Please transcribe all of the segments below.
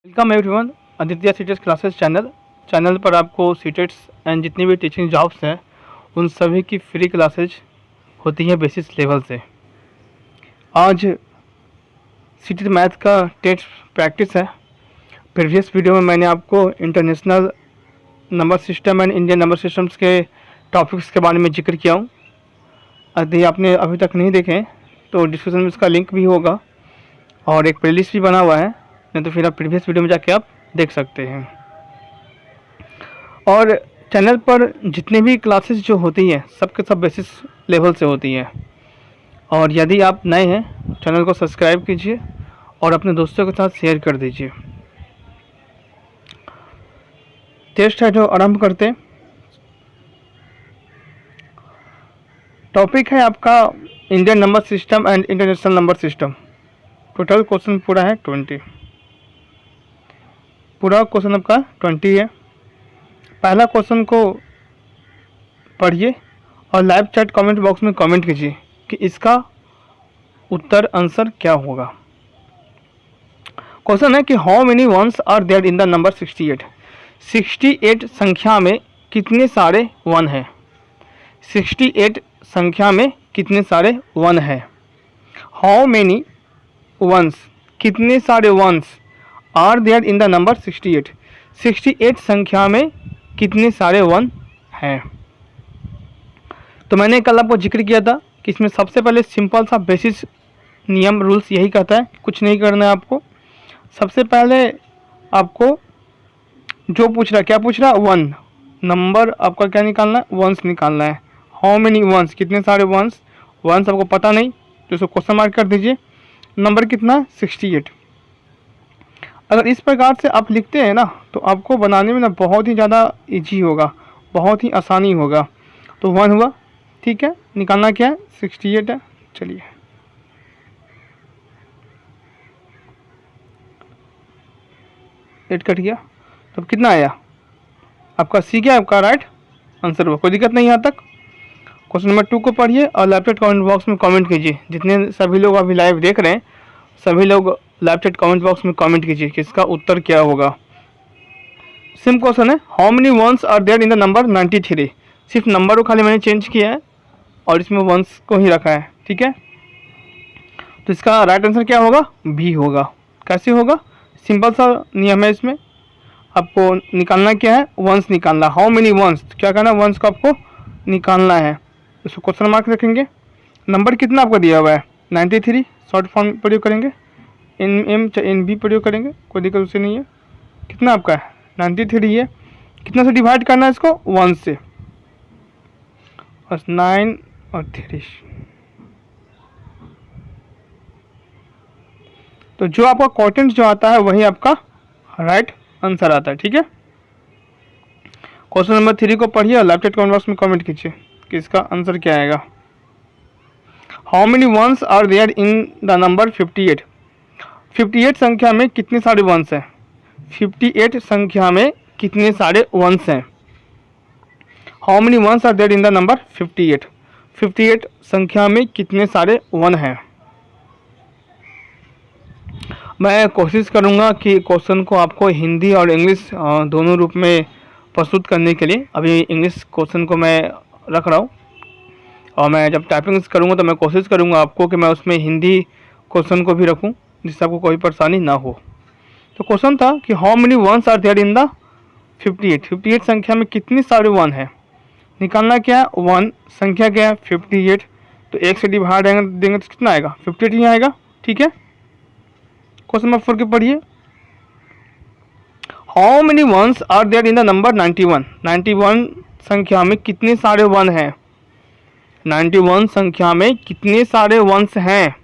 Welcome everyone, Aditya CTETs classes channel पर आपको सीटेट्स and जितनी भी टीचिंग जॉब्स हैं उन सभी की फ्री क्लासेज होती हैं बेसिस लेवल से। आज सीटेट मैथ का टेस्ट प्रैक्टिस है। प्रीवियस वीडियो में मैंने आपको international number system and Indian number systems के टॉपिक्स के बारे में जिक्र किया हूँ। यदि आपने अभी तक नहीं देखे तो डिस्क्रिप्शन में इसका लिंक भी होगा और एक प्लेलिस्ट भी बना हुआ है, नहीं तो फिर आप प्रीवियस वीडियो में जाके आप देख सकते हैं। और चैनल पर जितनी भी क्लासेस जो होती हैं सबके सब बेसिस लेवल से होती हैं। और यदि आप नए हैं चैनल को सब्सक्राइब कीजिए और अपने दोस्तों के साथ शेयर कर दीजिए। टेस्ट है जो आरंभ करते हैं। टॉपिक है आपका Indian number system and international number system. Total question पूरा है 20। पूरा क्वेश्चन आपका 20 है। पहला क्वेश्चन को पढ़िए और लाइव चैट कमेंट बॉक्स में कमेंट कीजिए कि इसका उत्तर आंसर क्या होगा। क्वेश्चन है कि how many ones are there in the number 68। 68 संख्या में कितने सारे वन हैं। 68 संख्या में कितने सारे वन हैं। हाउ मेनी वंस, कितने सारे ones are there in the number 68। 68 संख्या में कितने सारे वन हैं। तो मैंने कल आपको जिक्र किया था कि इसमें सबसे पहले सिंपल सा बेसिस नियम रूल्स यही कहता है, कुछ नहीं करना है आपको। सबसे पहले आपको जो पूछ रहा है, क्या पूछ रहा है, वन नंबर आपका क्या निकालना है, वंस निकालना है। हाउ मेनी वंस, कितने सारे वंस। वंस आपको पता नहीं तो इसको क्वेश्चन मार्क कर दीजिए। नंबर कितना, 68। अगर इस प्रकार से आप लिखते हैं ना तो आपको बनाने में ना बहुत ही ज़्यादा इजी होगा, बहुत ही आसानी होगा। तो वन हुआ, ठीक है। निकालना क्या है, 68 है। चलिए एट कट गया तो कितना आया आपका, सी क्या आपका राइट आंसर हुआ। कोई दिक्कत नहीं यहाँ तक। क्वेश्चन नंबर 2 को पढ़िए और लैपटॉप कमेंट बॉक्स में कमेंट कीजिए। जितने सभी लोग अभी लाइव देख रहे हैं सभी लोग लैपटॉप कमेंट बॉक्स में कमेंट कीजिए कि इसका उत्तर क्या होगा। सिम क्वेश्चन है, how many ones are there in the number 93। सिर्फ नंबर को खाली मैंने चेंज किया है और इसमें वंस को ही रखा है, ठीक है। तो इसका राइट आंसर क्या होगा, बी होगा। कैसे होगा, सिंपल सा नियम है। इसमें आपको निकालना क्या है, वंस निकालना। हाउ मेनी वंस, क्या करना, वंस को आपको निकालना है। इसको क्वेश्चन मार्क रखेंगे। नंबर कितना आपको दिया हुआ है, 93। शॉर्ट फॉर्म प्रयोग करेंगे, इन एम चाहे इन बी प्रयोग करेंगे, कोई दिक्कत उससे नहीं है। कितना आपका है, 93 है। कितना से डिवाइड करना है इसको, 1 से, बस 9 और 3। तो जो आपका क्वोटिएंट जो आता है वही आपका राइट आंसर आता है, ठीक है। क्वेश्चन नंबर 3 को पढ़िए और लैपटॉप कमेंट बॉक्स में कमेंट कीजिए कि इसका आंसर क्या आएगा। How many ones are there in the number 58। 58 संख्या में कितने सारे वंस हैं। 58 संख्या में कितने सारे वंस हैं। How many ones are there in the number 58। 58 संख्या में कितने सारे वन हैं। मैं कोशिश करूंगा कि क्वेश्चन को आपको हिंदी और इंग्लिश दोनों रूप में प्रस्तुत करने के लिए अभी इंग्लिश क्वेश्चन को मैं रख रहा हूँ और मैं जब टाइपिंग करूँगा तो मैं कोशिश करूँगा आपको कि मैं उसमें हिंदी क्वेश्चन को भी रखूँ जिससे आपको कोई परेशानी ना हो। तो क्वेश्चन था कि how many ones are there in the 58। 58 संख्या में कितने सारे वन है। निकालना क्या है, वन संख्या क्या है 58। तो एक से डिवाइड देंगे तो कितना आएगा, 58 ही आएगा, ठीक है। क्वेश्चन नंबर 4 के पढ़िए। How many ones are there in the number 91। 91 संख्या में कितने सारे वन हैं। 91 संख्या में कितने सारे वंस हैं।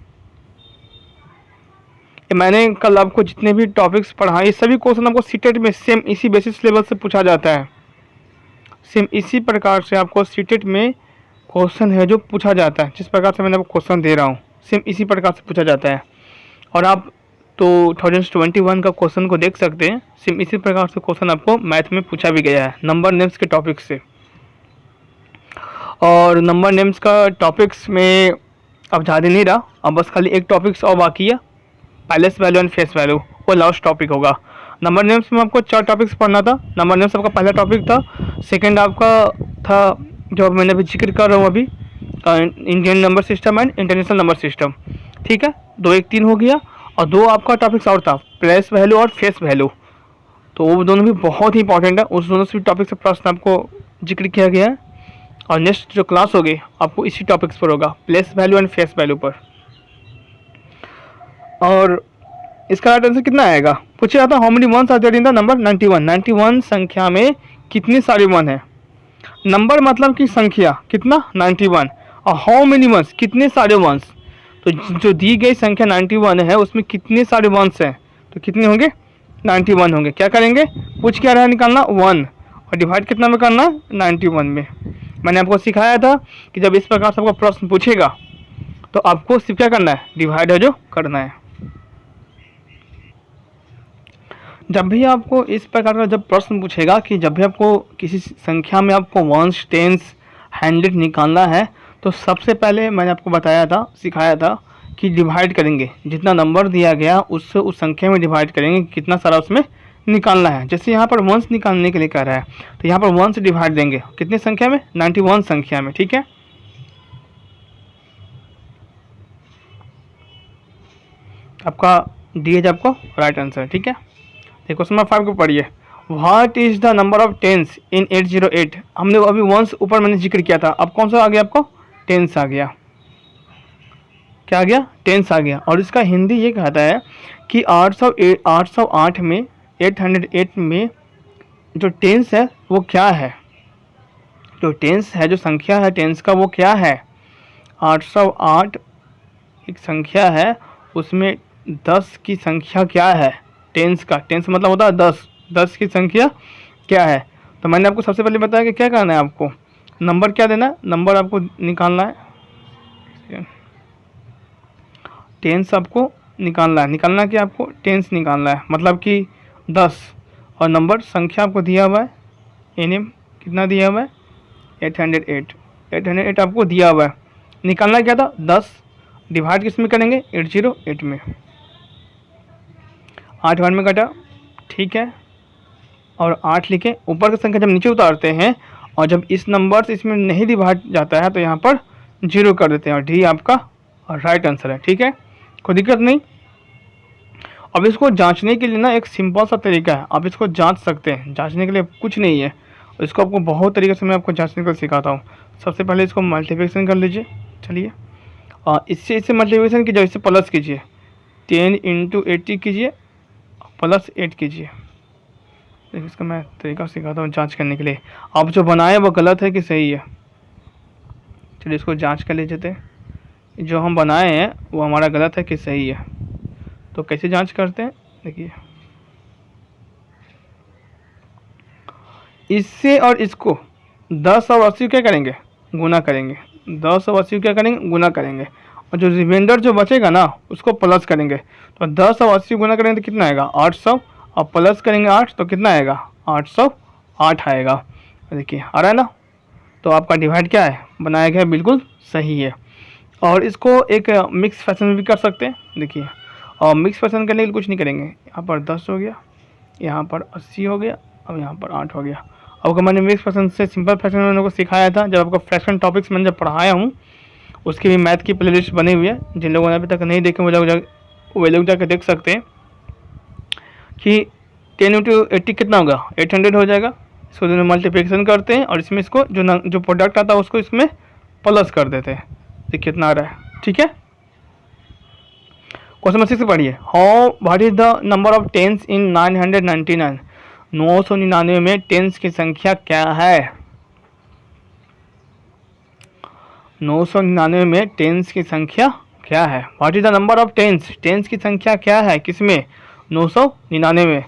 मैंने कल आपको जितने भी टॉपिक्स पढ़ाए सभी क्वेश्चन आपको सीटेट में सेम इसी बेसिस लेवल से पूछा जाता है। सेम इसी प्रकार से आपको सीटेट में क्वेश्चन है जो पूछा जाता है। जिस प्रकार से मैंने आपको क्वेश्चन दे रहा हूँ सेम इसी प्रकार से पूछा जाता है। और आप तो 2021 का क्वेश्चन को देख सकते हैं। सेम इसी प्रकार से क्वेश्चन आपको मैथ में पूछा भी गया है नंबर नेम्स के टॉपिक से। और नंबर नेम्स का टॉपिक्स में अब ज़्यादा नहीं रहा, अब बस खाली एक टॉपिक्स और बाकी है, palace value and face value, वो लास्ट टॉपिक होगा। नंबर नेम्स में आपको 4 टॉपिक्स पढ़ना था। नंबर नेम्स आपका पहला टॉपिक था। सेकंड आपका था जो मैंने अभी जिक्र कर रहा हूँ अभी, Indian number system and international number system. ठीक है, 2 1 3 हो गया। और 2 आपका टॉपिक्स और था, प्लेस वैल्यू और फेस वैल्यू। तो वो दोनों भी बहुत ही इंपॉर्टेंट है, उस दोनों से भी टॉपिक से प्रश्न आपको जिक्र किया गया है। और नेक्स्ट जो क्लास होगी आपको इसी टॉपिक्स पर होगा, place value and face value पर। और इसका राइट आंसर कितना आएगा, पूछा जाता है how many ones are there in the number 91। 91 संख्या में कितनी सारी वन है। नंबर मतलब कि संख्या, कितना 91, और हाउ मेनी वंस कितने सारे वंस। तो जो दी गई संख्या 91 है उसमें कितने सारे वंस हैं, तो कितने होंगे 91 होंगे। क्या करेंगे, पूछ क्या रहा है निकालना 1, और डिवाइड कितना में करना 91 में। मैंने आपको सिखाया था कि जब इस प्रकार से आपको प्रश्न पूछेगा तो आपको सिर्फ क्या करना है, डिवाइड है जो करना है। जब भी आपको इस प्रकार का जब प्रश्न पूछेगा कि जब भी आपको किसी संख्या में आपको वंस, टेंस, हंड्रेड निकालना है, तो सबसे पहले मैंने आपको बताया था, सिखाया था कि डिवाइड करेंगे, जितना नंबर दिया गया उससे उस संख्या में डिवाइड करेंगे, कितना सारा उसमें निकालना है। जैसे यहाँ पर वंस निकालने के लिए कह रहा है तो यहाँ पर वंस डिवाइड देंगे कितनी संख्या में, 91 संख्या में। ठीक है, आपका डी एज आपको राइट आंसर। ठीक है, देखो क्वेश्चन नंबर 5 को पढ़िए। What is the number of tens in 808। हमने अभी वंस ऊपर मैंने जिक्र किया था, अब कौन सा आ गया आपको, टेंस आ गया। क्या आ गया, टेंस आ गया। और इसका हिंदी ये कहता है कि 808 में 808 में जो टेंस है वो क्या है, जो टेंस है, जो संख्या है टेंस का वो क्या है। 808 एक संख्या है, उसमें 10 की संख्या क्या है, टेंस का, टेंस मतलब होता है 10, 10 की संख्या क्या है। तो मैंने आपको सबसे पहले बताया कि क्या करना है, आपको नंबर क्या देना है, नंबर आपको निकालना है, टेंस आपको निकालना है। निकालना क्या, आपको टेंस निकालना है, मतलब कि 10, और नंबर संख्या आपको दिया हुआ है, एनएम कितना दिया हुआ है 808, 808 आपको दिया हुआ है। निकालना क्या था 10, डिवाइड किस में करेंगे 808 में, 8 1 में कटा। ठीक है, और 8 लिखे, ऊपर की संख्या जब नीचे उतारते हैं और जब इस नंबर से इसमें नहीं डिवाइड जाता है तो यहाँ पर 0 कर देते हैं, और डी आपका राइट आंसर है। ठीक है, कोई दिक्कत नहीं। अब इसको जांचने के लिए ना एक सिंपल सा तरीका है, आप इसको जांच सकते हैं, जांचने के लिए कुछ नहीं है, इसको आपको बहुत तरीके से मैं आपको जांचने को सिखाता हूँ। सबसे पहले इसको मल्टीप्लिकेशन कर लीजिए, चलिए, और इससे मल्टीप्लिकेशन कीजिए, इससे प्लस कीजिए, 10 × 80 कीजिए, प्लस 8 कीजिए। इसका मैं तरीका सिखाता हूँ जांच करने के लिए, आप जो बनाए वो गलत है कि सही है। चलिए इसको जांच कर लीजिए, जो हम बनाए हैं वो हमारा गलत है कि सही है। तो कैसे जांच करते हैं, देखिए, इससे और इसको 10 और 80 क्या करेंगे, गुना करेंगे, 10 और 80 क्या करेंगे, गुना करेंगे, और जो रिमाइंडर जो बचेगा ना उसको प्लस करेंगे। तो 10 और 80 गुना करेंगे तो कितना आएगा 800, और प्लस करेंगे 8 तो कितना आएगा 808 आएगा। देखिए आ रहा है ना, तो आपका डिवाइड क्या है, बनाया गया बिल्कुल सही है। और इसको एक मिक्स फैशन में भी कर सकते हैं, देखिए, और मिक्स फैशन करने के लिए कुछ नहीं करेंगे, यहाँ पर 10 हो गया, यहाँ पर 80 हो गया, अब यहाँ पर 8 हो गया। अब अगर मैंने मिक्स फैशन से सिंपल फैशन में को सिखाया था, जब आपको फ्रैक्शन टॉपिक्स मैंने जब पढ़ाया हूँ, उसकी भी मैथ की प्लेलिस्ट बनी हुई है, जिन लोगों ने अभी तक नहीं देखे वो लोग जाकर देख सकते हैं कि 10 × 80 कितना होगा 800 हो जाएगा। इसको दोनों मल्टीप्लिकेशन करते हैं और इसमें इसको जो प्रोडक्ट आता है उसको इसमें प्लस कर देते हैं, देखिए कितना आ रहा है। ठीक है, क्वेश्चन नंबर 6 से पढ़िए। How what is the number of tens in 999। 999 में टेंस की संख्या क्या है, 999 में टेंस की संख्या क्या है। What is the number of tens, tens की संख्या क्या है किसमें 999 में।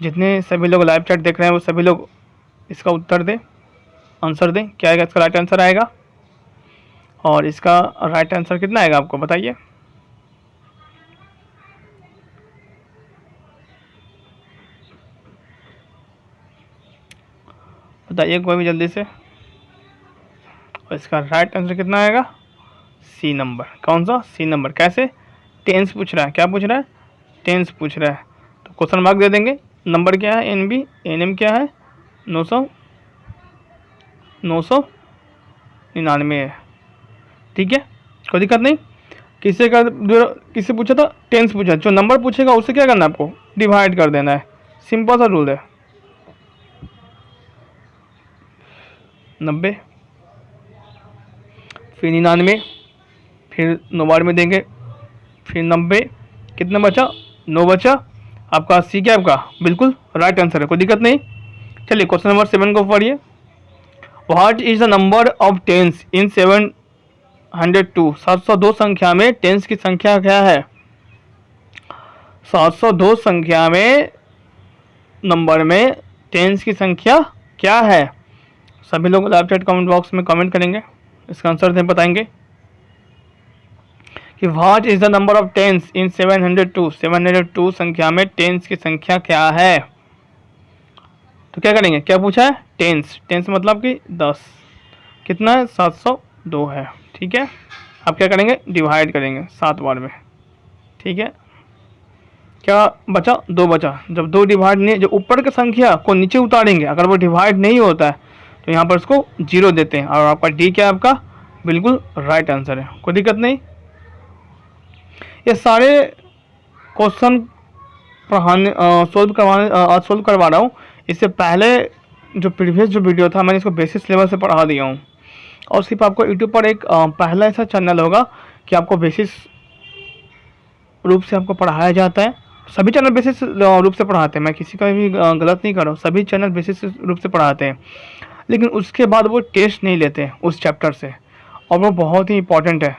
जितने सभी लोग लाइव चैट देख रहे हैं वो सभी लोग इसका उत्तर दें, आंसर दें, क्या आएगा इसका राइट आंसर आएगा। और इसका राइट आंसर कितना आएगा आपको बताइए, बताइए कोई भी जल्दी से। और इसका राइट आंसर कितना आएगा, सी नंबर। कौन सा, सी नंबर। कैसे, टेंस पूछ रहा है, क्या पूछ रहा है, टेंस पूछ रहा है, तो क्वेश्चन मार्क दे देंगे। नंबर क्या है एन बी, एन एम क्या है 999 है। ठीक है, कोई दिक्कत नहीं। किससे पूछा था, टेंस पूछा, जो नंबर पूछेगा उससे क्या करना है आपको, डिवाइड कर देना है, सिंपल सा रूल है। 90, फिर 99, फिर 9 बार में देंगे, फिर 90, कितना बचा 9 बचा आपका 80 क्या आपका बिल्कुल राइट आंसर है, कोई दिक्कत नहीं। चलिए क्वेश्चन नंबर 7 को पढ़िए। What is the number of tens in 702? 702 संख्या में टेंस की संख्या क्या है? 702 संख्या में नंबर में टेंस की संख्या क्या है? सभी लोग लाइव चैट कमेंट बॉक्स में कमेंट करेंगे, इसका आंसर दें, बताएंगे कि what is the number of tens in 702? 702 संख्या में टेंस की संख्या क्या है? तो क्या करेंगे, क्या पूछा है, टेंस, टेंस मतलब कि 10, कितना है 702 है। ठीक है, अब क्या करेंगे, डिवाइड करेंगे 7 बार में। ठीक है, क्या बचा 2 बचा, जब 2 डिवाइड नहीं, जो ऊपर की संख्या को नीचे उतारेंगे, अगर वो डिवाइड नहीं होता है तो यहाँ पर उसको 0 देते हैं, और आपका डी क्या है आपका बिल्कुल राइट आंसर है, कोई दिक्कत नहीं। ये सारे क्वेश्चन पढ़ाने सोल्व करवा रहा हूँ। इससे पहले जो प्रीवियस जो वीडियो था मैंने इसको बेसिस लेवल से पढ़ा दिया हूँ, और सिर्फ आपको यूट्यूब पर एक पहला ऐसा चैनल होगा कि आपको बेसिस रूप से आपको पढ़ाया जाता है। सभी चैनल बेसिस रूप से पढ़ाते हैं, मैं किसी का भी गलत नहीं कर रहा हूँ, सभी चैनल बेसिस रूप से पढ़ाते हैं, लेकिन उसके बाद वो टेस्ट नहीं लेते हैं उस चैप्टर से, और वो बहुत ही इंपॉर्टेंट है,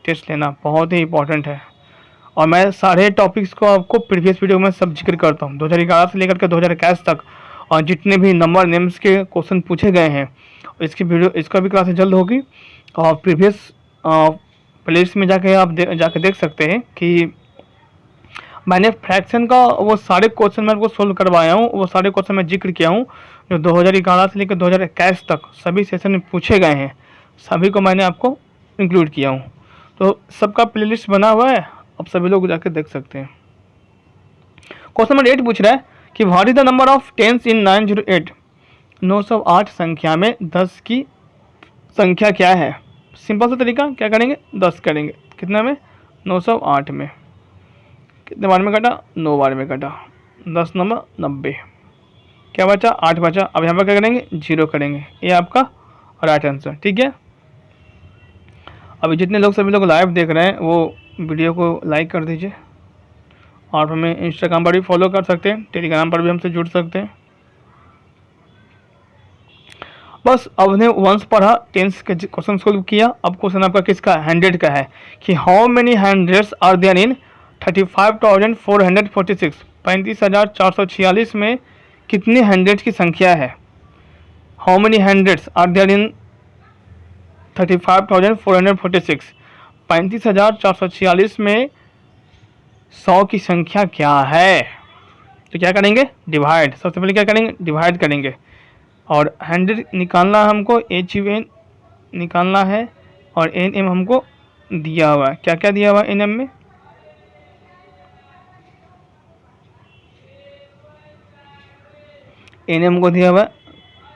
टेस्ट लेना बहुत ही इंपॉर्टेंट है। और मैं सारे टॉपिक्स को आपको प्रीवियस वीडियो में सब जिक्र करता हूँ, 2011 से लेकर के 2021 तक, और जितने भी नंबर नेम्स के क्वेश्चन पूछे गए हैं, इसकी वीडियो, इसका भी क्लास जल्द होगी। और प्रीवियस प्लेलिस्ट में जाके आप जाके देख सकते हैं कि मैंने फ्रैक्शन का वो सारे क्वेश्चन मैं आपको सोल्व करवाया हूँ, वो सारे क्वेश्चन मैं जिक्र किया हूँ जो 2011 से लेकर 2021 तक सभी सेशन में पूछे गए हैं, सभी को मैंने आपको इंक्लूड किया हूँ। तो सबका प्लेलिस्ट बना हुआ है, अब सभी लोग जाके देख सकते हैं। क्वेश्चन नंबर 8 पूछ रहा है कि what is the number of tens in 908? 908 संख्या में 10 की संख्या क्या है? सिंपल सा तरीका, क्या करेंगे 10 करेंगे, कितना में 908 में, कितने बार में कटा 9 बार में कटा, 10 नंबर 90, क्या बचा 8 बचा। अब यहाँ पर क्या करेंगे 0 करेंगे, ये आपका राइट आंसर। ठीक है, अभी जितने लोग सभी लोग लाइव देख रहे हैं वो वीडियो को लाइक कर दीजिए, और हमें इंस्टाग्राम पर भी फॉलो कर सकते हैं, टेलीग्राम पर भी हमसे जुड़ सकते हैं। बस अब हमने वंस पढ़ा, टेंस के क्वेश्चन सोल्व किया। अब क्वेश्चन आपका किसका, 100 का है कि how many hundreds are there in 35,446? 35,446 में कितने हंड्रेड की संख्या है? How many hundreds are there in 35,446? 35,446 में 100 की संख्या क्या है? तो क्या करेंगे, डिवाइड, सबसे पहले क्या करेंगे डिवाइड करेंगे, और 100 निकालना हमको, एच यू एन निकालना है, और एन एम हमको दिया हुआ है, क्या क्या दिया हुआ है एन एम में, एन एम को दिया हुआ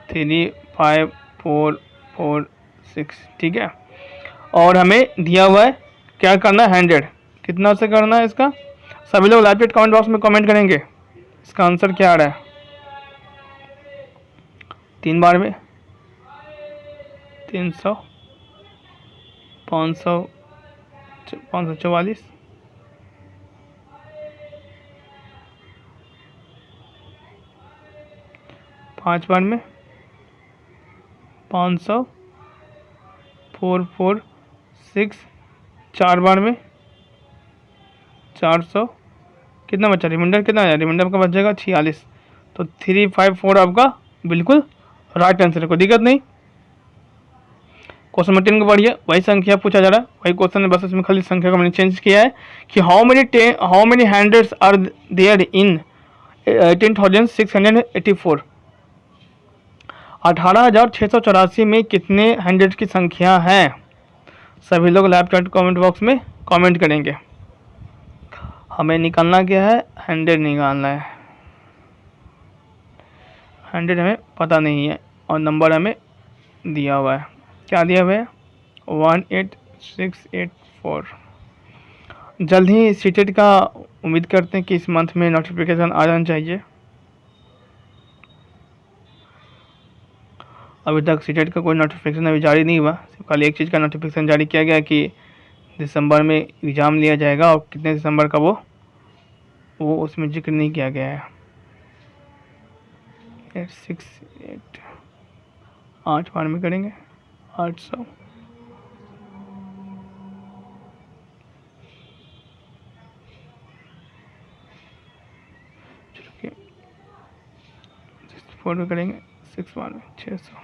35446। ठीक है, और हमें दिया हुआ है क्या करना है 100, कितना से करना है इसका, सभी लोग लाइव चैट कमेंट बॉक्स में कमेंट करेंगे इसका आंसर क्या आ रहा है। 3 बार में 300, 500, 544, 5 बार में 500, 446, 4 बार में 400, कितना बचा, रिमाइंडर कितना है, रिमाइंडर आपका बच जाएगा 46, तो 354 आपका बिल्कुल राइट आंसर है, कोई दिक्कत नहीं। क्वेश्चन नंबर 10 को पढ़िए, वही संख्या पूछा जा रहा है, वही क्वेश्चन है, बस इसमें खाली संख्या को मैंने चेंज किया है कि how many hundreds are there in 18,684? 18,684 में कितने हंड्रेड की संख्या है? सभी लोग लाइव चैट कमेंट बॉक्स में कमेंट करेंगे। हमें निकालना क्या है, 100 निकालना है। 100 हमें पता नहीं है और नंबर हमें दिया हुआ है, क्या दिया हुआ है 18684। जल्द ही सीटेट का उम्मीद करते हैं कि इस मंथ में नोटिफिकेशन आ जाना चाहिए। अभी तक सीटेट का कोई नोटिफिकेशन अभी जारी नहीं हुआ, सिर्फ खाली एक चीज़ का नोटिफिकेशन जारी किया गया कि दिसंबर में एग्ज़ाम लिया जाएगा और कितने दिसंबर का वो उसमें जिक्र नहीं किया गया है। 868 8 बार में करेंगे 800। चलो 4 में करेंगे 6 बार में 600।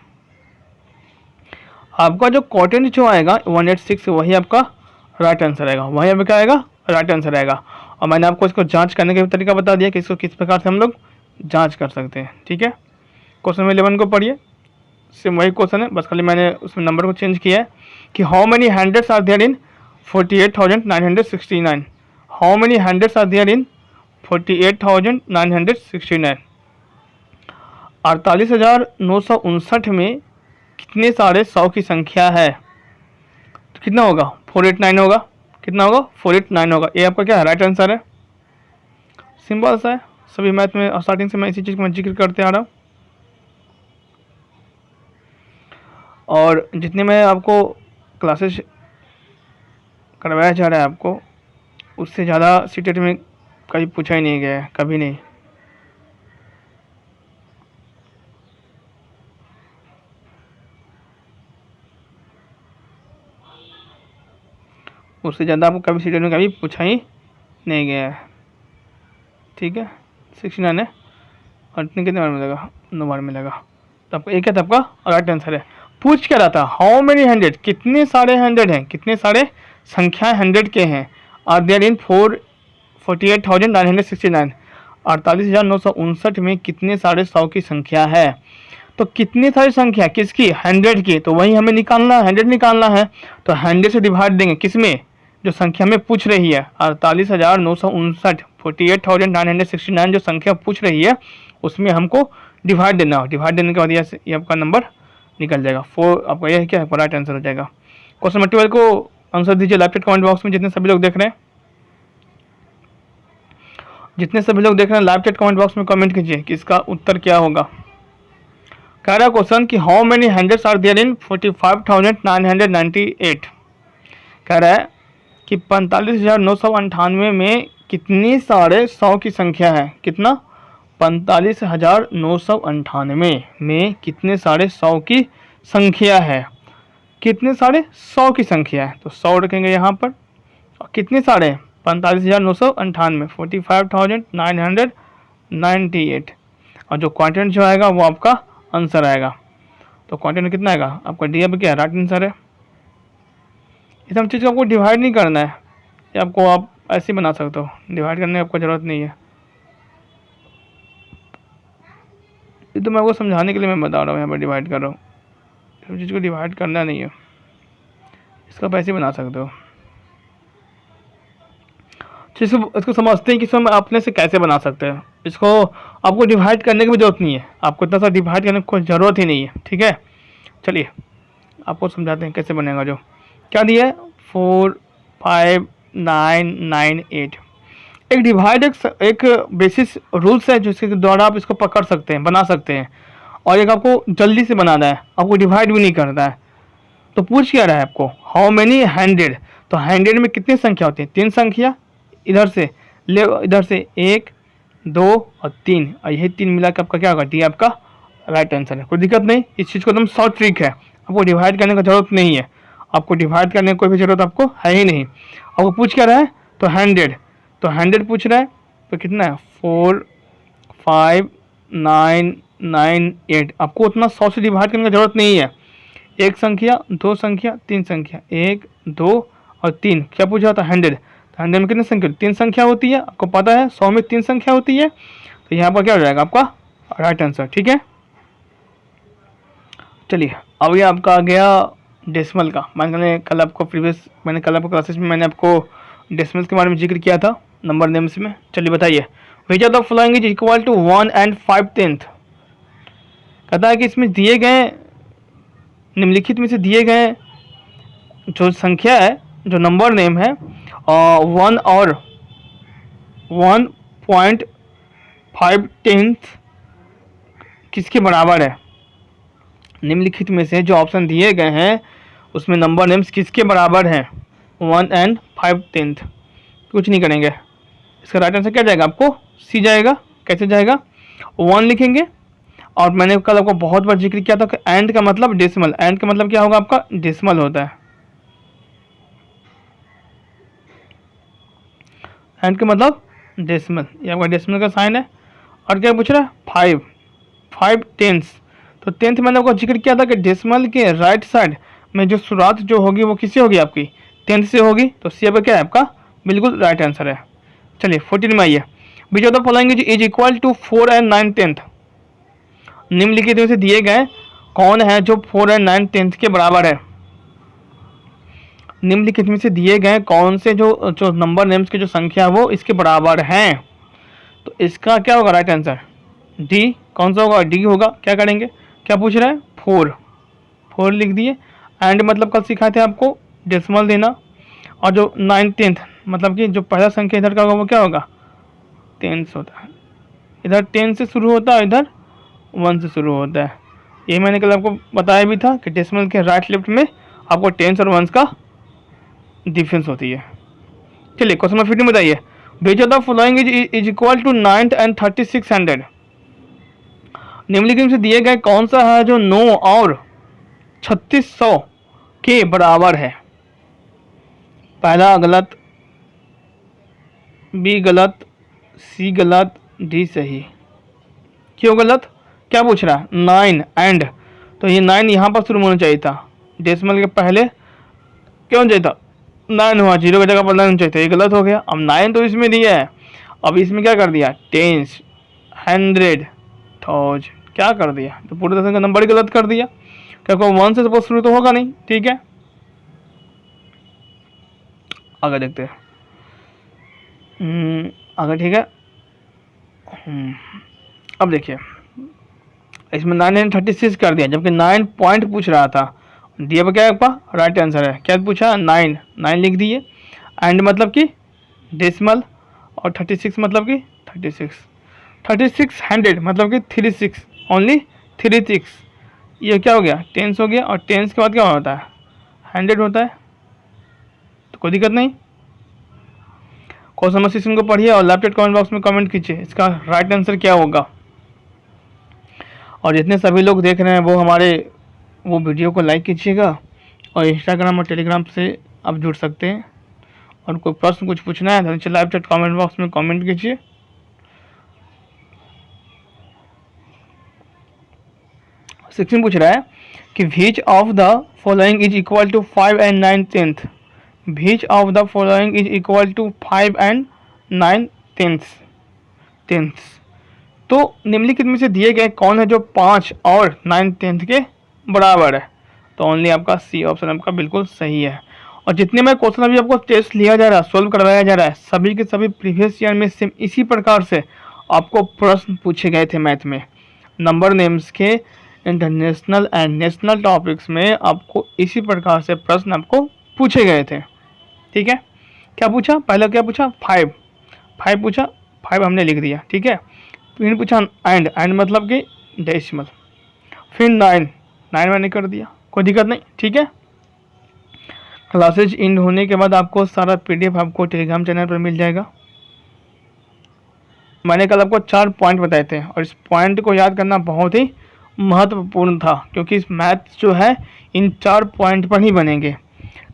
आपका जो कॉटेंट जो आएगा 186 वही आपका राइट आंसर आएगा, वही आपका क्या आएगा राइट आंसर आएगा। और मैंने आपको इसको जांच करने का तरीका बता दिया कि इसको किस प्रकार से हम लोग जांच कर सकते हैं। ठीक है, क्वेश्चन नंबर 11 को पढ़िए, सेम वही क्वेश्चन है, बस खाली मैंने उसमें नंबर को चेंज किया है कि how many hundreds are there in 48,969। How many hundreds are there in 48,969। 48,959 में कितने सारे 100 की संख्या है, तो कितना होगा 489 होगा। कितना होगा 489 होगा। ये आपका क्या है राइट आंसर है। सिंपल सा है, सभी मैथ में स्टार्टिंग से मैं इसी चीज़ को मैं जिक्र करते आ रहा हूँ। और जितने में आपको क्लासेस करवाया जा रहा है आपको, उससे ज़्यादा सीटेट में कभी पूछा ही नहीं गया है, कभी नहीं। उससे ज़्यादा आपको कभी सीटेट में कभी पूछा ही नहीं गया है। ठीक है, 69 है और इतने कितने बार मिलेगा 9 बार मिलेगा। तो आपको एक है, तो आपका राइट आंसर है। पूछ क्या रहा था हाउ मेनी हंड्रेड, कितने सारे हंड्रेड हैं, कितने सारे संख्याएं हंड्रेड के हैं आर देयर इन 48,969। 48,959 में कितने सारे 100 की संख्या है। तो कितनी सारी संख्या किसकी, हंड्रेड की, तो वही हमें निकालना है, हंड्रेड निकालना है। तो 100 से डिवाइड देंगे किसमें, जो संख्या में पूछ रही है 48,959, 48,969 जो संख्या पूछ रही है उसमें हमको डिवाइड देना हो। डिवाइड देने के बाद ये आपका नंबर निकल जाएगा 4। आपका यह क्या है राइट आंसर हो जाएगा। क्वेश्चन नंबर 12 को आंसर दीजिए लाइव चैट कमेंट बॉक्स में, जितने सभी लोग देख रहे हैं, जितने सभी लोग देख रहे हैं लाइव चैट कमेंट बॉक्स में कमेंट कीजिए कि इसका उत्तर क्या होगा। कह रहा क्वेश्चन कि how many hundreds are there in 45,998। कह रहा है कि 45,998 में कितनी साढ़े 100 की संख्या है। कितना 45,998 में कितने साढ़े 100 की संख्या है। कितने साढ़े 100 की संख्या है, तो 100 रखेंगे यहाँ पर। और कितने साढ़े 45,998 45,998 और जो क्वांटिटी जो आएगा वो आपका आंसर आएगा। तो क्वांटिटी कितना आएगा आपका डी, अब क्या राइट आंसर है। इस सब चीज़ को आपको डिवाइड नहीं करना है, ये आपको आप ऐसे ही बना सकते हो, डिवाइड करने की आपको ज़रूरत नहीं है। ये तो मैं आपको समझाने के लिए मैं बता रहा हूँ, यहाँ पर डिवाइड कर रहा हूँ। सब चीज़ को डिवाइड करना नहीं है, इसका आप ऐसे ही बना सकते हो। इसको समझते हैं कि इसको हम अपने से कैसे बना सकते हैं। इसको आपको डिवाइड करने की भी जरूरत नहीं है, आपको इतना सा डिवाइड करने की कोई ज़रूरत ही नहीं है। ठीक है, चलिए आपको समझाते हैं कैसे बनेगा। जो क्या दिया है 45998। एक डिवाइड एक बेसिस रूल्स है जिसके द्वारा आप इसको पकड़ सकते हैं, बना सकते हैं। और एक आपको जल्दी से बनाना है, आपको डिवाइड भी नहीं करना है। तो पूछ क्या रहा है आपको हाउ मेनी हंड्रेड, तो हंड्रेड में कितनी संख्या होती है, 3 संख्या। इधर से ले, इधर से 1 2 और 3, और यही 3 मिला के आपका क्या होगा डी, आपका राइट आंसर है। कोई दिक्कत नहीं, इस चीज़ को एकदम शॉर्ट ट्रिक है, आपको डिवाइड करने का जरूरत नहीं है। आपको डिवाइड करने की कोई भी जरूरत आपको है ही नहीं। आपको पूछ क्या रहा है तो 100, तो 100 पूछ रहा है, तो कितना है 45998। आपको उतना 100 से डिवाइड करने की जरूरत नहीं है। 1 संख्या 2 संख्या 3 संख्या, 1 2 और 3, क्या पूछा था 100। तो 100 में कितनी संख्या 3 संख्या होती है, आपको पता है 100 में 3 संख्या होती है। तो यहाँ पर क्या हो जाएगा आपका राइट आंसर। ठीक है, चलिए अब ये आपका आ गया डेसिमल का। मैंने कल आपको क्लासेस में मैंने आपको डेसिमल्स के बारे में जिक्र किया था नंबर नेम्स में। चलिए बताइए, which of the following is equal to 1 and 5/10। कहता है कि इसमें दिए गए निम्नलिखित में से दिए गए जो संख्या है, जो नंबर नेम है, 1 और 1.5 किसके बराबर है। निम्नलिखित में से जो ऑप्शन दिए गए हैं उसमें नंबर नेम्स किसके बराबर हैं, 1 और 5/10। कुछ नहीं करेंगे, इसका राइट आंसर क्या जाएगा, आपको सी जाएगा। कैसे जाएगा, 1 लिखेंगे, और मैंने कल आपको बहुत बार जिक्र किया था कि एंड का मतलब डेसिमल, एंड का मतलब क्या होगा आपका, डेसिमल होता है। एंड का मतलब डेसिमल, ये आपका डेसिमल का साइन है। और क्या पूछ रहा है, 5 टेंस। तो 10th मैंने आपको जिक्र किया था कि डेसिमल के राइट साइड में जो शुरुआत जो होगी वो किससे होगी, आपकी 10th से होगी। तो सी आपका क्या है, आपका बिल्कुल राइट आंसर है। चलिए 14 में आइए, which of the following is equal to 4 और 9/10। निम्नलिखित में से दिए गए कौन है जो 4 और 9/10 के बराबर है। निम्नलिखित में से दिए गए कौन से जो नंबर नेम्स की जो संख्या है वो इसके बराबर हैं। तो इसका क्या होगा राइट आंसर, डी। कौन सा होगा, डी होगा। क्या करेंगे, क्या पूछ रहा है, 4 लिख दिए। एंड मतलब कल सिखाए थे आपको डेसिमल देना, और जो 9/10 मतलब कि जो पहला संख्या इधर का होगा वो क्या होगा, 10 होता है। इधर 10 से शुरू होता है, इधर 1 से शुरू होता है। ये मैंने कल आपको बताया भी था कि डेसिमल के राइट लेफ्ट में आपको 10 और 1 का डिफरेंस होती है। चलिए क्वेश्चन नंबर 15 बताइए, which of the following is equal to 9 और 3600। निम्नलिखित में से दिए गए कौन सा है जो 9 और 3600 के बराबर है। पहला गलत, बी गलत, सी गलत, डी सही। क्यों गलत, क्या पूछ रहा है, 9 एंड, तो ये 9 यहाँ पर शुरू होना चाहिए था, डेसिमल के पहले क्यों चाहिए था, 9 हुआ, 0 की जगह पर 9 चाहिए था, ये गलत हो गया। अब 9 तो इसमें दिया है, अब इसमें क्या कर दिया, 10, 100, 1000 क्या कर दिया, तो पूरे दर्जन का नंबर गलत कर दिया, क्योंकि 1 से सपोज शुरू तो होगा नहीं। ठीक है, आगे देखते हैं। आगे ठीक है। अब देखिए इसमें 936 कर दिया, जबकि 9 पॉइंट पूछ रहा था। दिया क्या है आपका राइट आंसर है, क्या पूछा, 9 लिख दिए। एंड मतलब कि डेसिमल, और 36 मतलब कि 3600 मतलब कि 36 ओनली 36। ये क्या हो गया, 10 हो गया, और 10 के बाद क्या होता है, 100 होता है। तो कोई दिक्कत नहीं। क्वेश्चन नंबर 16 को पढ़िए और लेफ्ट कमेंट बॉक्स में कमेंट कीजिए इसका राइट आंसर क्या होगा। और जितने सभी लोग देख रहे हैं वो हमारे वो वीडियो को लाइक कीजिएगा, और इंस्टाग्राम और टेलीग्राम से आप जुड़ सकते हैं। और कोई प्रश्न कुछ पूछना है तो नीचे लाइव चैट कमेंट बॉक्स में कमेंट कीजिए। सेक्शन पूछ रहा है कि which of the following is equal to 5 और 9/10। Which of the following is equal to 5 और 9/10। तो निम्नलिखित में से दिए गए कौन है जो 5 और 9/10 के बराबर है। तो ओनली आपका सी ऑप्शन आपका बिल्कुल सही है। और जितने में क्वेश्चन अभी आपको टेस्ट लिया जा रहा है, सोल्व करवाया जा रहा है, सभी के सभी प्रीवियस ईयर में सेम इसी प्रकार से आपको प्रश्न पूछे गए थे। मैथ में नंबर नेम्स के इंटरनेशनल एंड नेशनल टॉपिक्स में आपको इसी प्रकार से प्रश्न आपको पूछे गए थे। ठीक है, क्या पूछा, पहले क्या पूछा, 5 पूछा, 5 हमने लिख दिया। ठीक है, फिर पूछा एंड मतलब कि डेसिमल, फिर 9 मैंने कर दिया, कोई दिक्कत नहीं। ठीक है, क्लासेज इन होने के बाद आपको सारा PDF आपको टेलीग्राम चैनल पर मिल जाएगा। मैंने कल आपको 4 पॉइंट बताए थे, और इस पॉइंट को याद करना बहुत ही महत्वपूर्ण था, क्योंकि इस मैथ जो है इन 4 पॉइंट पर ही बनेंगे।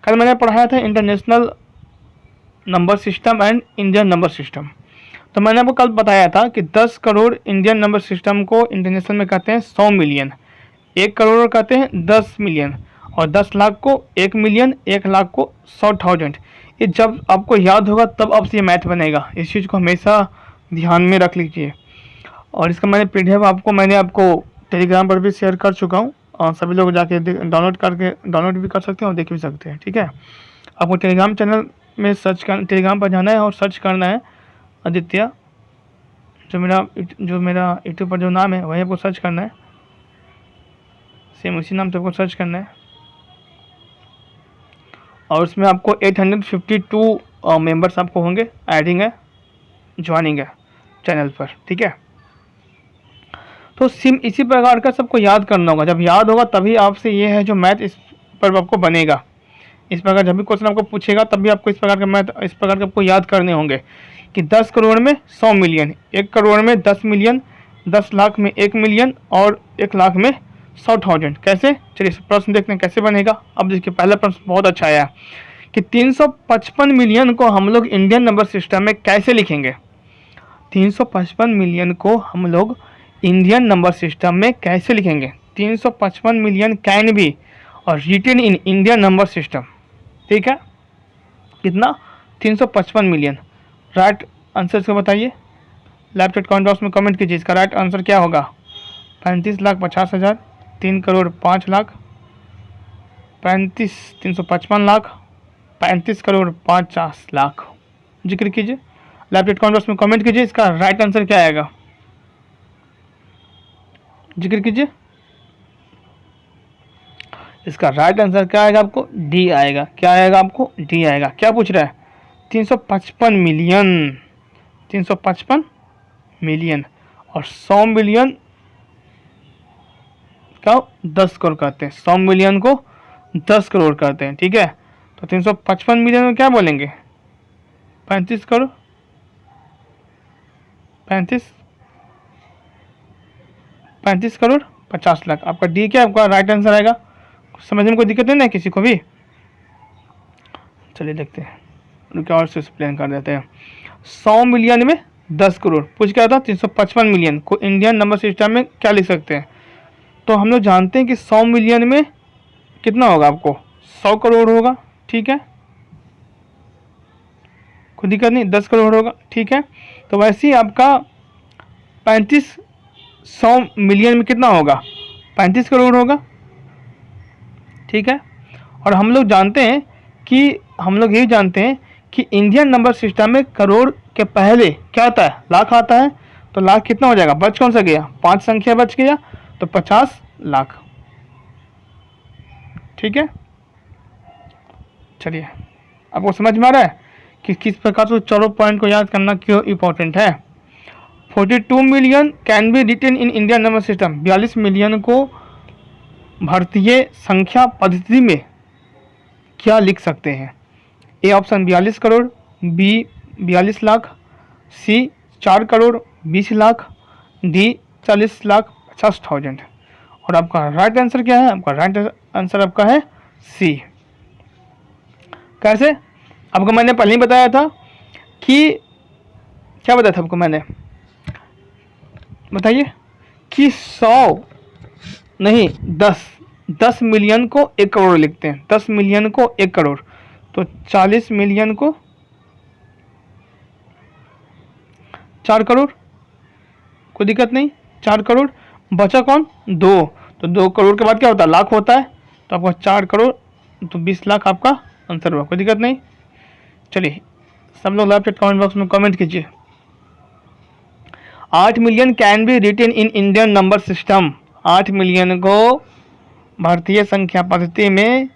कल मैंने पढ़ाया था international number system and Indian number system. तो मैंने आपको कल बताया था कि 10 करोड़ इंडियन नंबर सिस्टम को इंटरनेशनल में कहते हैं 100 मिलियन, 1 करोड़ कहते हैं 10 मिलियन, और 10 लाख को 1 मिलियन, 1 लाख को 100,000। ये जब आपको याद होगा तब आपसे ये मैथ बनेगा, इस चीज़ को हमेशा ध्यान में रख लीजिए। और इसका मैंने PDF मैंने आपको टेलीग्राम पर भी शेयर कर चुका हूँ, और सभी लोग जाके डाउनलोड भी कर सकते हैं और देख भी सकते हैं। ठीक है, आपको टेलीग्राम चैनल में टेलीग्राम पर जाना है और सर्च करना है आदित्य, जो मेरा यूट्यूब पर जो नाम है वही आपको सर्च करना है। सेम उसी नाम से आपको सर्च करना है और उसमें आपको 852 मेंबर्स आपको होंगे, एडिंग है, ज्वाइनिंग है चैनल पर, ठीक है। तो सिम इसी प्रकार का सबको याद करना होगा, जब याद होगा तभी आपसे ये है जो मैथ इस पर आपको बनेगा। इस प्रकार जब भी क्वेश्चन आपको पूछेगा तब भी आपको इस प्रकार का मैथ, इस प्रकार के आपको याद करने होंगे कि 10 करोड़ में 100 मिलियन, 1 करोड़ में 10 मिलियन, 10 लाख में 1 मिलियन और 1 लाख में 100,000। कैसे, चलिए प्रश्न देखते हैं कैसे बनेगा। अब देखिए पहला प्रश्न बहुत अच्छा आया कि 355 मिलियन को हम लोग इंडियन नंबर सिस्टम में कैसे लिखेंगे। 355 मिलियन को हम लोग इंडियन नंबर सिस्टम में कैसे लिखेंगे। 355 मिलियन कैन बी और written in Indian number system, ठीक है। कितना, 355 मिलियन। राइट आंसर इसको बताइए, लेफ्ट साइड कमेंट बॉक्स में कमेंट कीजिए। इसका राइट आंसर क्या होगा, 35,50,000, 3 करोड़ 5 लाख, 355 लाख, 35 करोड़ 50 लाख। जिक्र कीजिए, लेफ्ट साइड कमेंट बॉक्स में कमेंट कीजिए। इसका राइट आंसर क्या आएगा, जिक्र कीजिए। इसका राइट आंसर क्या आएगा आपको, डी आएगा। क्या आएगा आपको, डी आएगा। क्या पूछ रहा है, 355 मिलियन, 355 मिलियन और 100 मिलियन का 10 करोड़ करते हैं, 100 मिलियन को 10 करोड़ करते हैं, ठीक है। तो 355 मिलियन में क्या बोलेंगे, 35 करोड़, 35 करोड़ 50 लाख। आपका डी क्या आपका राइट आंसर आएगा। समझने में कोई दिक्कत नहीं ना किसी को भी। चलिए देखते हैं, रुकिए और से एक्सप्लेन कर देते हैं। 100 मिलियन में 10 करोड़ पूछ क्या था, 355 मिलियन को इंडियन नंबर सिस्टम में क्या लिख सकते हैं। तो हम लोग जानते हैं कि 100 मिलियन में कितना होगा, आपको 100 करोड़ होगा, ठीक है, कोई दिक्कत नहीं, 10 करोड़ होगा, ठीक है। तो वैसे ही आपका 100 मिलियन में कितना होगा, 35 करोड़ होगा, ठीक है। और हम लोग जानते हैं कि, हम लोग यही जानते हैं कि इंडियन नंबर सिस्टम में करोड़ के पहले क्या आता है, लाख आता है। तो लाख कितना हो जाएगा, बच कौन सा गया, 5 संख्या बच गया, तो 50 लाख, ठीक है। चलिए आपको समझ में आ रहा है कि किस प्रकार से चारों पॉइंट को याद करना क्यों इम्पोर्टेंट है। 42 million can be written in Indian number system, 42 million को भारतीय संख्या पद्धति में क्या लिख सकते हैं। A option 42 crore, B 42 lakh, C 4 crore 20 lakh, D 40 lakh 50,000। और आपका राइट आंसर क्या है, आपका राइट आंसर आपका है सी। कैसे, आपको मैंने पहले ही बताया था कि, क्या बताया था आपको मैंने, बताइए, कि 100 नहीं 10 मिलियन को 1 करोड़ लिखते हैं, 10 मिलियन को 1 करोड़, तो 40 मिलियन को 4 करोड़, कोई दिक्कत नहीं, 4 करोड़। बचा कौन, 2, तो 2 करोड़ के बाद क्या होता है, लाख होता है। तो आपका 4 करोड़ तो 20 लाख आपका आंसर हुआ, कोई दिक्कत नहीं। चलिए सब लोग लेफ्ट कमेंट बॉक्स में कमेंट कीजिए। 8 million can be written in Indian number system, 8 million को भारतीय संख्या पद्धति में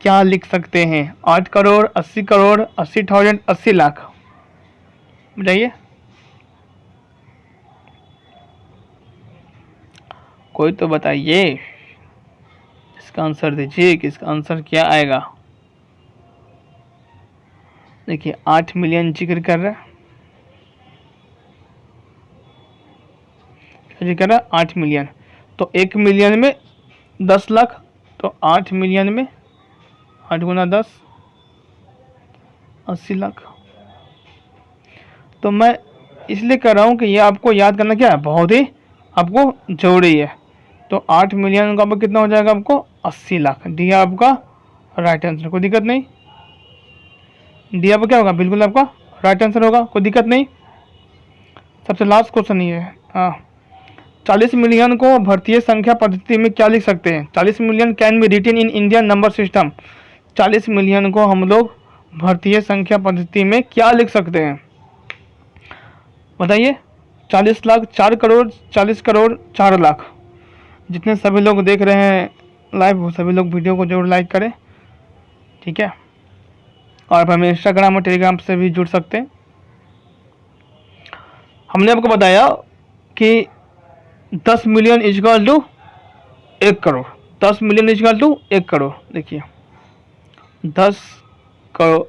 क्या लिख सकते हैं। 8 करोड़, 80 करोड़, 80,000, 80 लाख, बताइए, कोई तो बताइए, इसका आंसर दीजिए कि इसका आंसर क्या आएगा। देखिए 8 मिलियन जिक्र कर रहा है, क्या जिक्र कर रहा है, 8 मिलियन, तो 1 मिलियन में 10 लाख, तो 8 मिलियन में 8 गुना 10 80 लाख। तो मैं इसलिए कर रहा हूँ कि ये आपको याद करना क्या है, बहुत ही आपको जरूरी है। तो 8 मिलियन का आपको कितना हो जाएगा, आपको 80 लाख। डी आपका राइट आंसर, कोई दिक्कत नहीं। डी आपका क्या होगा, बिल्कुल आपका राइट आंसर होगा, कोई दिक्कत नहीं। सबसे लास्ट क्वेश्चन ये है, हाँ, 40 मिलियन को भारतीय संख्या पद्धति में क्या लिख सकते हैं। 40 million can be written in Indian number system, 40 million को हम लोग भारतीय संख्या पद्धति में क्या लिख सकते हैं, बताइए। 40 लाख, 4 करोड़, 40 करोड़, 4 लाख। जितने सभी लोग देख रहे हैं लाइव वो सभी लोग वीडियो को जरूर लाइक करें, ठीक है। और आप हमें इंस्टाग्राम और टेलीग्राम से भी जुड़ सकते हैं। हमने आपको बताया कि 10 million equal to 1 crore, 10 million equal to 1 crore. देखिए 10 crore,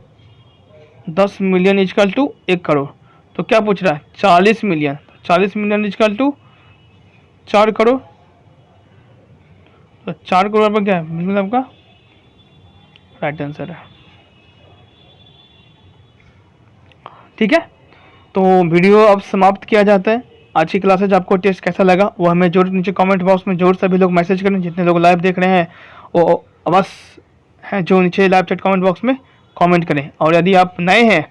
10 million equal to 1 crore, तो क्या पूछ रहा है 40 million, 40 million equal to 4 crore, तो 4 करोड़ पर क्या है, बिल्कुल आपका राइट आंसर है, ठीक है। तो वीडियो अब समाप्त किया जाता है। आज की क्लासेज आपको टेस्ट कैसा लगा वो हमें जरूर नीचे कमेंट बॉक्स में जरूर सभी लोग मैसेज करें। जितने लोग लाइव देख रहे हैं वो अवश्य हैं जो नीचे लाइव चैट कमेंट बॉक्स में कमेंट करें। और यदि आप नए हैं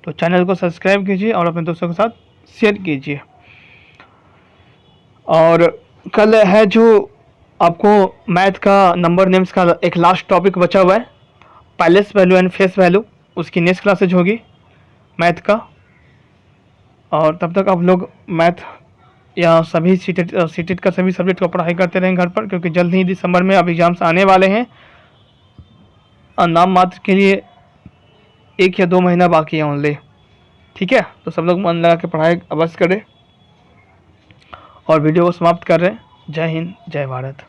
तो चैनल को सब्सक्राइब कीजिए और अपने दोस्तों के साथ शेयर कीजिए। और कल है जो आपको मैथ का नंबर नेम्स का एक लास्ट टॉपिक बचा हुआ है, palace value and face value, उसकी नेक्स्ट क्लासेज होगी मैथ का। और तब तक आप लोग मैथ या सभी सीटेट का सभी सब्जेक्ट को पढ़ाई करते रहें घर पर, क्योंकि जल्द ही दिसंबर में अब एग्ज़ाम्स आने वाले हैं और नाम मात्र के लिए 1 या 2 महीना बाकी है ओनली, ठीक है। तो सब लोग मन लगा के पढ़ाई अवश्य करें और वीडियो को समाप्त कर रहे हैं। जय हिंद, जय भारत।